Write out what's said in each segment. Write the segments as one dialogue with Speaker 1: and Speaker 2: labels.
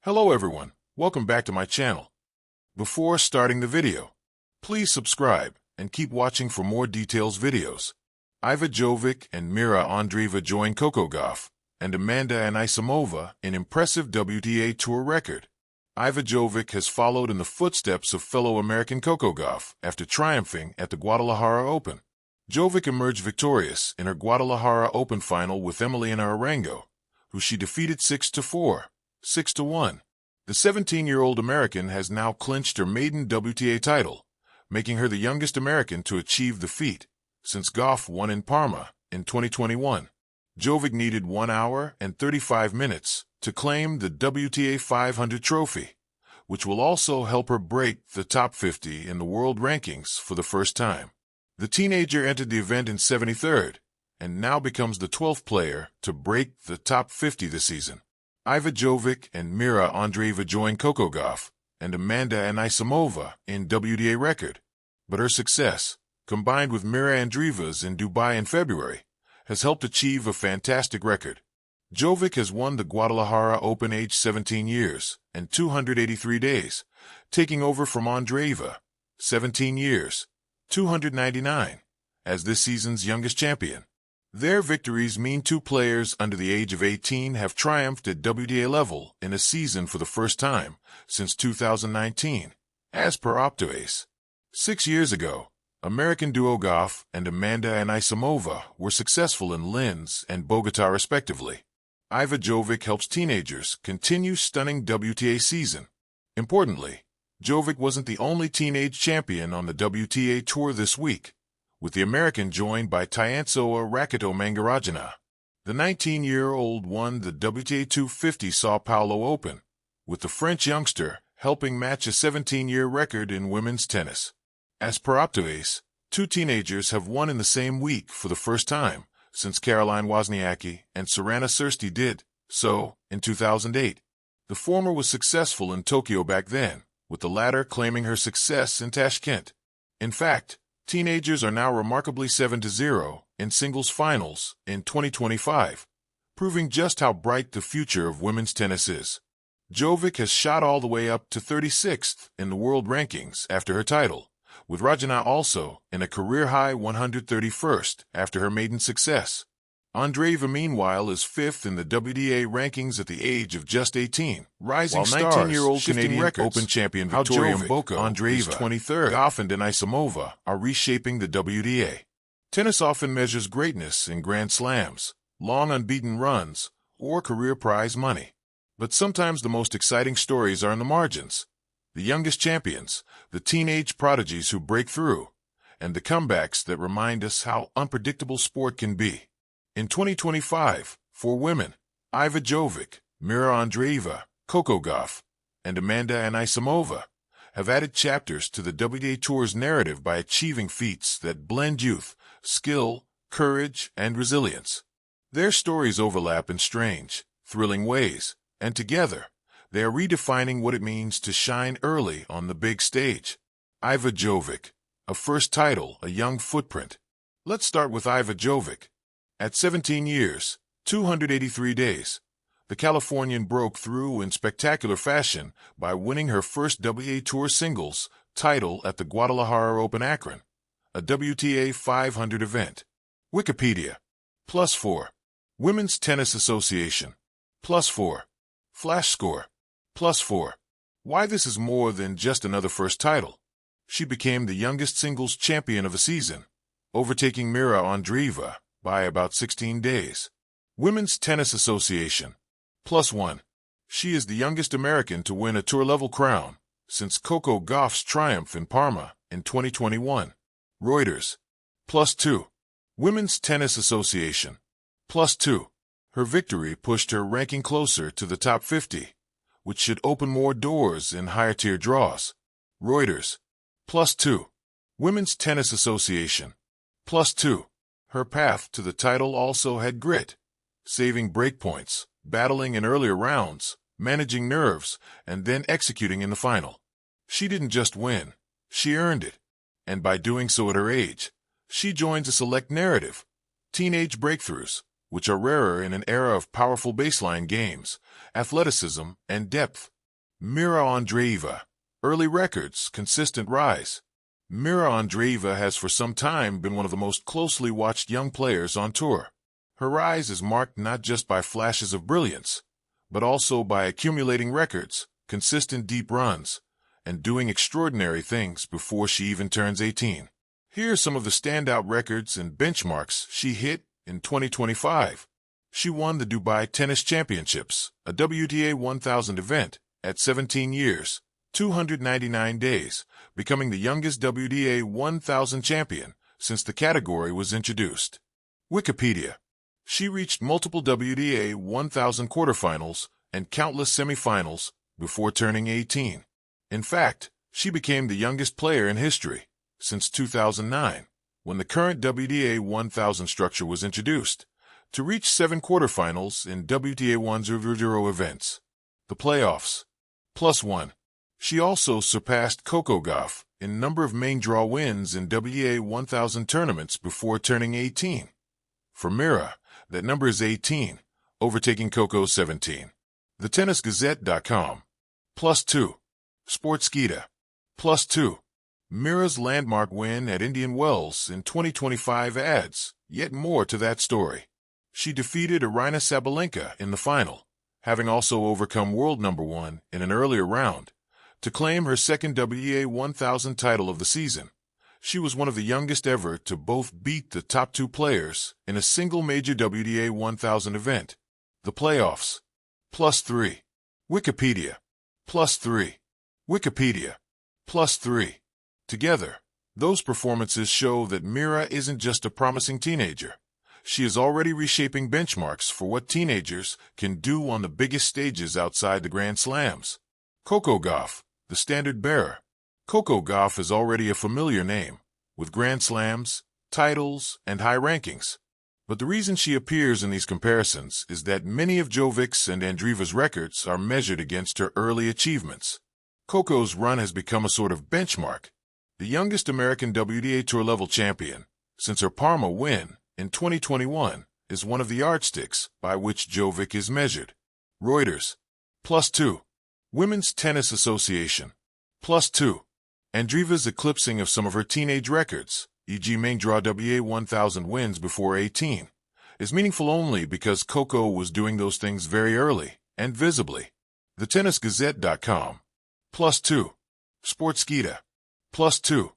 Speaker 1: Hello everyone, welcome back to my channel. Before starting the video, please subscribe and keep watching for more details videos. Iva Jovic Mirra Andreeva joined Coco Gauff and Amanda Anisimova in impressive WTA Tour record. Iva Jovic has followed in the footsteps of fellow American Coco Gauff after triumphing at the Guadalajara Open. Jovic emerged victorious in her Guadalajara Open final with Emiliana Arango, who she defeated 6-4. 6-1. The 17-year-old American has now clinched her maiden WTA title, making her the youngest American to achieve the feat since Gauff won in Parma in 2021. Jovic needed 1 hour and 35 minutes to claim the WTA 500 trophy, which will also help her break the top 50 in the world rankings for the first time. The teenager entered the event in 73rd and now becomes the 12th player to break the top 50 this season. Iva Jovic Mirra Andreeva joined Coco Gauff and Amanda Anisimova in WTA record, but her success, combined with Mirra Andreeva's in Dubai in February, has helped achieve a fantastic record. Jovic has won the Guadalajara Open aged 17 years and 283 days, taking over from Andreeva, 17 years, 299, as this season's youngest champion. Their victories mean two players under the age of 18 have triumphed at WTA level in a season for the first time since 2019, as per Optace. 6 years ago, American duo Gauff and Amanda Anisimova were successful in Linz and Bogota respectively. Iva Jovic helps teenagers continue stunning WTA season. Importantly, Jovic wasn't the only teenage champion on the WTA Tour this week, with the American joined by Tyansoa Mangarajan. The 19-year-old won the WTA 250 Sao Paulo Open, with the French youngster helping match a 17-year record in women's tennis. As per Optace, two teenagers have won in the same week for the first time since Caroline Wozniacki and Sorana Cîrstea did so in 2008. The former was successful in Tokyo back then, with the latter claiming her success in Tashkent. In fact, teenagers are now remarkably 7-0 in singles finals in 2025, proving just how bright the future of women's tennis is. Jovic has shot all the way up to 36th in the world rankings after her title, with Rajana also in a career-high 131st after her maiden success. Andreeva, meanwhile, is 5th in the WTA rankings at the age of just 18. Rising while stars, 19-year-old Canadian records, Open champion Victoria Mboko is 23rd. Gauff and Anisimova are reshaping the WTA. Tennis often measures greatness in Grand Slams, long unbeaten runs, or career prize money. But sometimes the most exciting stories are in the margins. The youngest champions, the teenage prodigies who break through, and the comebacks that remind us how unpredictable sport can be. In 2025, for women, Iva Jovic Mirra Andreeva, Coco Gauff, and Amanda Anisimova have added chapters to the WTA Tour's narrative by achieving feats that blend youth, skill, courage, and resilience. Their stories overlap in strange, thrilling ways, and together, they are redefining what it means to shine early on the big stage. Iva Jovic, a first title, a young footprint. Let's start with Iva Jovic. At 17 years, 283 days, the Californian broke through in spectacular fashion by winning her first WTA Tour singles title at the Guadalajara Open Akron, a WTA 500 event. Wikipedia. +4. Women's Tennis Association. +4. Flash score. +4. Why this is more than just another first title. She became the youngest singles champion of a season, overtaking Mirra Andreeva by about 16 days. Women's Tennis Association. +1. She is the youngest American to win a tour-level crown since Coco Gauff's triumph in Parma in 2021. Reuters. +2. Women's Tennis Association. +2. Her victory pushed her ranking closer to the top 50, which should open more doors in higher-tier draws. Reuters. +2. Women's Tennis Association. +2. Her path to the title also had grit, saving breakpoints, battling in earlier rounds, managing nerves, and then executing in the final. She didn't just win, she earned it. And by doing so at her age, she joins a select narrative, teenage breakthroughs, which are rarer in an era of powerful baseline games, athleticism, and depth. Mirra Andreeva. Early records, consistent rise. Mirra Andreeva has for some time been one of the most closely watched young players on tour. Her rise is marked not just by flashes of brilliance, but also by accumulating records, consistent deep runs, and doing extraordinary things before she even turns 18. Here are some of the standout records and benchmarks she hit in 2025. She won the Dubai Tennis Championships, a WTA 1000 event, at 17 years, 299 days, becoming the youngest WTA 1000 champion since the category was introduced. Wikipedia. She reached multiple WTA 1000 quarterfinals and countless semifinals before turning 18. In fact, she became the youngest player in history since 2009, when the current WTA 1000 structure was introduced, to reach 7 quarterfinals in WTA 1000 events. The playoffs. +1. She also surpassed Coco Gauff in number of main draw wins in WTA 1000 tournaments before turning 18. For Mirra, that number is 18, overtaking Coco's 17. TheTennisGazette.com. +2. Sportskeeda. +2. Mirra's landmark win at Indian Wells in 2025 adds yet more to that story. She defeated Aryna Sabalenka in the final, having also overcome world number 1 in an earlier round, to claim her second WTA 1000 title of the season. She was one of the youngest ever to both beat the top 2 players in a single major WTA 1000 event. The playoffs. +3. Wikipedia. +3. Wikipedia. +3. Together, those performances show that Mirra isn't just a promising teenager. She is already reshaping benchmarks for what teenagers can do on the biggest stages outside the Grand Slams. Coco Gauff, the standard bearer. Coco Gauff is already a familiar name, with Grand Slams, titles, and high rankings. But the reason she appears in these comparisons is that many of Jovic's and Andreeva's records are measured against her early achievements. Coco's run has become a sort of benchmark, the youngest American WTA Tour level champion since her Parma win in 2021 is one of the yardsticks by which Jovic is measured. Reuters. +2. Women's Tennis Association. +2. Andreeva's eclipsing of some of her teenage records, e.g. main draw WTA 1000 wins before 18, is meaningful only because Coco was doing those things very early and visibly. TheTennisGazette.com. +2. Sportskeeda. +2.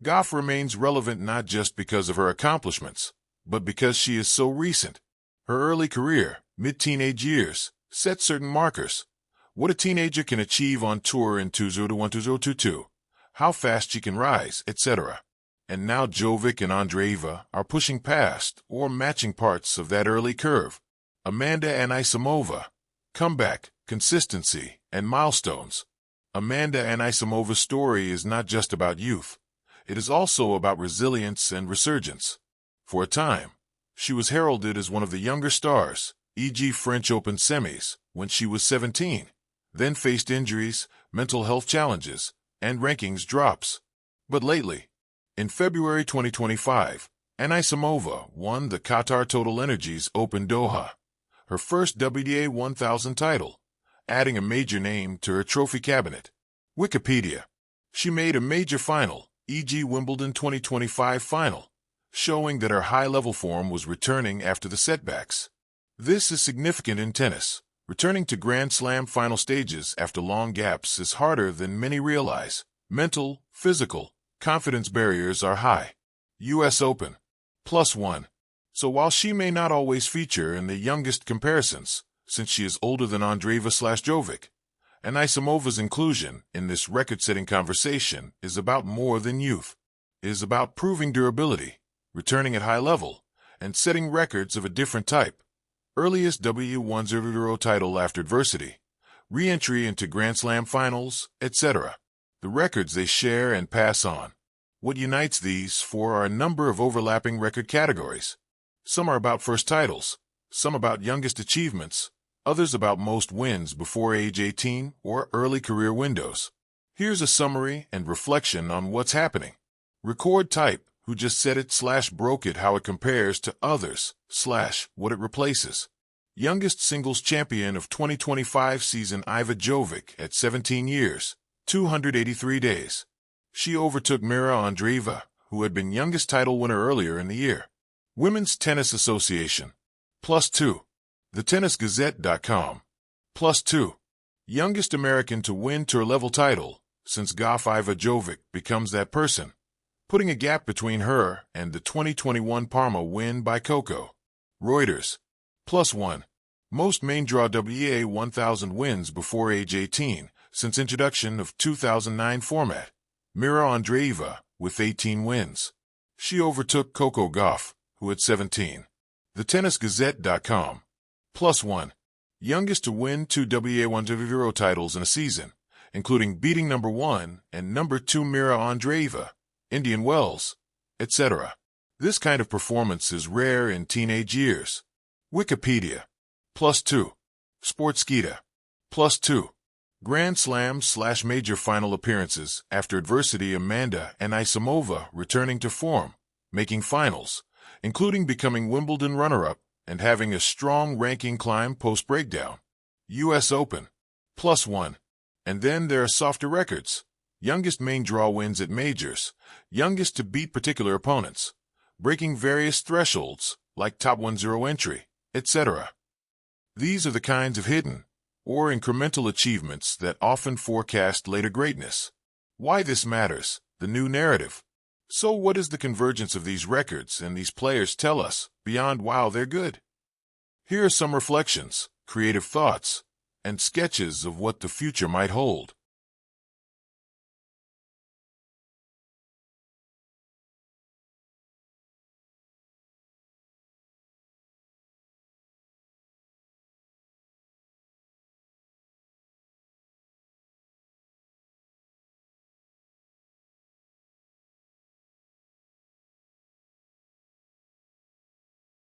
Speaker 1: Gauff remains relevant not just because of her accomplishments, but because she is so recent. Her early career, mid-teenage years, set certain markers. What a teenager can achieve on tour in 2021, 2022, how fast she can rise, etc. And now Jovic and Andreeva are pushing past or matching parts of that early curve. Amanda Anisimova. Comeback, consistency, and milestones. Amanda Anisimova's story is not just about youth. It is also about resilience and resurgence. For a time, she was heralded as one of the younger stars, e.g. French Open semis, when she was 17, then faced injuries, mental health challenges, and rankings drops. But lately, in February 2025, Anisimova won the Qatar Total Energies Open Doha, her first WTA 1000 title, adding a major name to her trophy cabinet. Wikipedia. She made a major final, e.g. Wimbledon 2025 final, showing that her high-level form was returning after the setbacks. This is significant in tennis. Returning to Grand Slam final stages after long gaps is harder than many realize. Mental, physical, confidence barriers are high. U.S. Open. +1. So while she may not always feature in the youngest comparisons, since she is older than Andreeva/Jovic, Anisimova's inclusion in this record-setting conversation is about more than youth. It is about proving durability, returning at high level, and setting records of a different type. Earliest WTA title after adversity, re-entry into Grand Slam finals, etc. The records they share and pass on. What unites these four are a number of overlapping record categories. Some are about first titles, some about youngest achievements, others about most wins before age 18 or early career windows. Here's a summary and reflection on what's happening. Record type, who just said it/broke it, how it compares to others/what it replaces. Youngest singles champion of 2025 season Iva Jovic at 17 years, 283 days. She overtook Mirra Andreeva, who had been youngest title winner earlier in the year. Women's Tennis Association. +2. TheTennisGazette.com. +2. Youngest American to win tour-level title, since Gauff Iva Jovic becomes that person, putting a gap between her and the 2021 Parma win by Coco. Reuters. +1. Most main draw WTA 1000 wins before age 18, since introduction of 2009 format. Mirra Andreeva, with 18 wins. She overtook Coco Gauff, who had 17. TheTennisGazette.com. +1. Youngest to win 2 WTA 1000 titles in a season, including beating number 1 and number 2 Mirra Andreeva, Indian Wells, etc. This kind of performance is rare in teenage years. Wikipedia. +2. Sportskeeda. +2. Grand Slam/Major final appearances after adversity. Amanda Anisimova returning to form, making finals, including becoming Wimbledon runner-up and having a strong ranking climb post-breakdown. U.S. Open. +1. And then there are softer records. Youngest main draw wins at majors, youngest to beat particular opponents, breaking various thresholds, like top 10 entry, etc. These are the kinds of hidden, or incremental achievements that often forecast later greatness. Why this matters, the new narrative. So what does the convergence of these records and these players tell us, beyond wow they're good? Here are some reflections, creative thoughts, and sketches of what the future might hold.